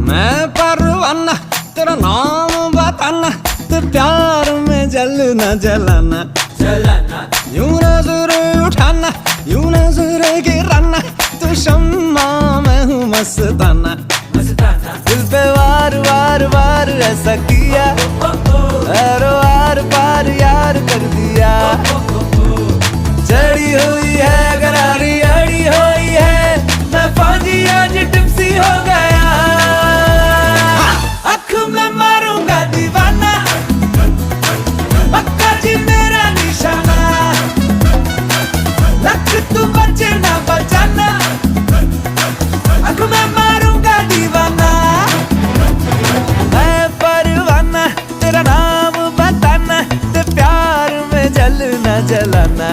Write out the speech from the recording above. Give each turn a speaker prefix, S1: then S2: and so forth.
S1: मैं परवाना तेरा नाम बताना, तो प्यार में जलना जलाना जलाना। यूं नजर उठाना यूं नजर गिराना, तो शम्मा मैं हूँ मस्ताना मस्ताना। दिल पे वार वार वार ऐसा किया, अरे वार पार यार कर दिया। चढ़ी हुई है गरारी अड़ी हुई है, मैं फौजी आज टिप्सी हो गया। आँख में मारूंगा दीवाना, पक्का जी मेरा निशाना। लक तू बचे ना बचाना, आँख में मारूंगा दीवाना। मैं परवाना तेरा नाम बताना, ते प्यार में जलना जलाना।